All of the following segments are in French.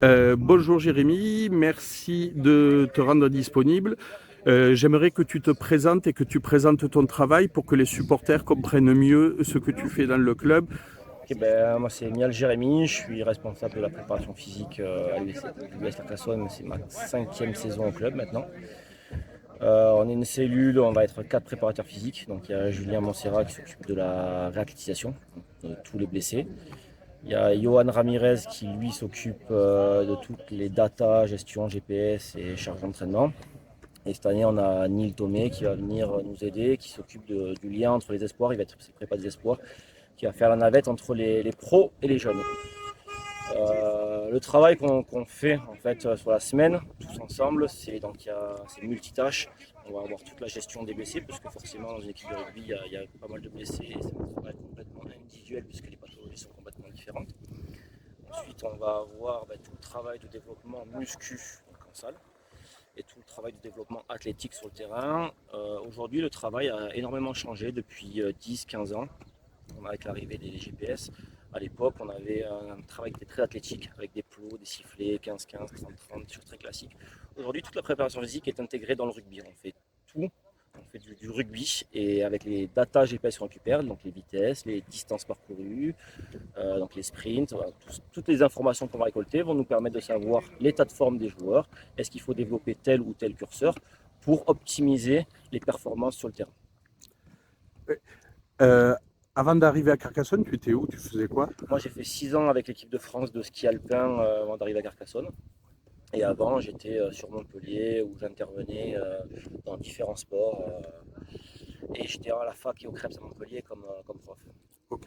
Bonjour Jérémy, merci de te rendre disponible. J'aimerais que tu te présentes et que tu présentes ton travail pour que les supporters comprennent mieux ce que tu fais dans le club. Ok, moi c'est Mial Jérémy, je suis responsable de la préparation physique à l'US Carcassonne, c'est ma 5e saison au club maintenant. On est une cellule, on va être 4 préparateurs physiques, donc il y a Julien Montserrat qui s'occupe de la réathlétisation, de tous les blessés. Il y a Johan Ramirez qui lui s'occupe de toutes les data, gestion GPS et charge d'entraînement. Et cette année on a Neil Thomé qui va venir nous aider, qui s'occupe du lien entre les espoirs, il va être prépa des espoirs, qui va faire la navette entre les pros et les jeunes. Le travail qu'on fait en fait sur la semaine, tous ensemble, c'est multitâche. On va avoir toute la gestion des blessés, parce que forcément dans une équipe de rugby, il y a pas mal de blessés et c'est un travail complètement individuel puisque les pathologies sont complètement différentes. Ensuite, on va avoir tout le travail de développement muscu en salle et tout le travail de développement athlétique sur le terrain. Aujourd'hui, le travail a énormément changé depuis 10-15 ans. Avec l'arrivée des GPS, à l'époque, on avait un travail qui était très athlétique, avec des plots, des sifflets, 15-15, 30-30, des choses très classiques. Aujourd'hui, toute la préparation physique est intégrée dans le rugby. On fait tout, on fait du rugby, et avec les data GPS qu'on récupère, donc les vitesses, les distances parcourues, donc les sprints, voilà, toutes les informations qu'on va récolter vont nous permettre de savoir l'état de forme des joueurs, est-ce qu'il faut développer tel ou tel curseur pour optimiser les performances sur le terrain. Euh, Avant d'arriver à Carcassonne, tu étais où? Tu faisais quoi? Moi, j'ai fait 6 ans avec l'équipe de France de ski alpin avant d'arriver à Carcassonne. Et avant, j'étais sur Montpellier où j'intervenais dans différents sports. Et j'étais à la fac et au CREPS à Montpellier comme prof. Ok.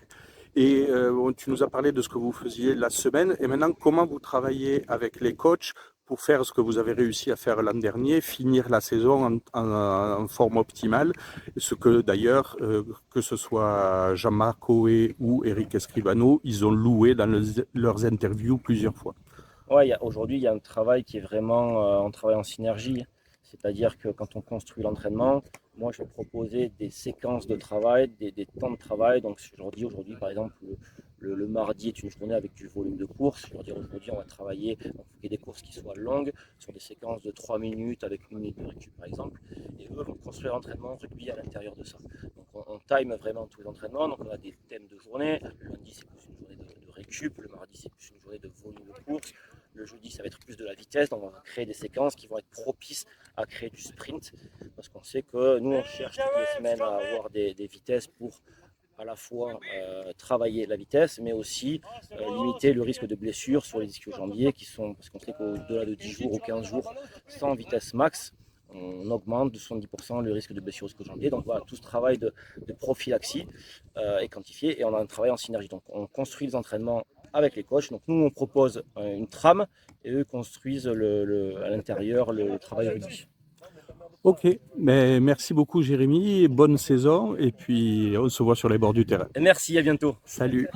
Et tu nous as parlé de ce que vous faisiez la semaine. Et maintenant, comment vous travaillez avec les coachs pour faire ce que vous avez réussi à faire l'an dernier, finir la saison en forme optimale, ce que d'ailleurs, que ce soit Jean-Marc Coé ou Eric Escribano, ils ont loué dans leurs interviews plusieurs fois. Ouais, aujourd'hui, il y a un travail qui est vraiment un travail en synergie. C'est-à-dire que quand on construit l'entraînement, moi, je vais proposer des séquences de travail, des temps de travail. Donc, je leur dis aujourd'hui, par exemple, le mardi est une journée avec du volume de course. Je leur dis aujourd'hui, on va travailler, donc, il faut qu'il y ait des courses qui soient longues, sur des séquences de 3 minutes avec 1 minute de récup, par exemple. Et eux vont construire l'entraînement rugby à l'intérieur de ça. Donc, on time vraiment tous les entraînements. Donc, on a des thèmes de journée. Le lundi, c'est plus une journée de récup. Le mardi, c'est plus une journée de volume de course. Le jeudi, ça va être plus de la vitesse, donc on va créer des séquences qui vont être propices à créer du sprint, parce qu'on sait que nous, on cherche toutes les semaines à avoir des vitesses pour à la fois travailler la vitesse, mais aussi limiter le risque de blessure sur les ischio-jambiers, parce qu'on sait qu'au-delà de 10 jours ou 15 jours sans vitesse max, on augmente de 70% le risque de blessure au ischio-jambier. Donc voilà, tout ce travail de prophylaxie est quantifié, et on a un travail en synergie. Donc on construit les entraînements avec les coachs. Donc nous, on propose une trame, et eux construisent à l'intérieur le travail rugby. Ok, mais merci beaucoup Jérémy, bonne saison et puis on se voit sur les bords du terrain. Et merci, à bientôt. Salut.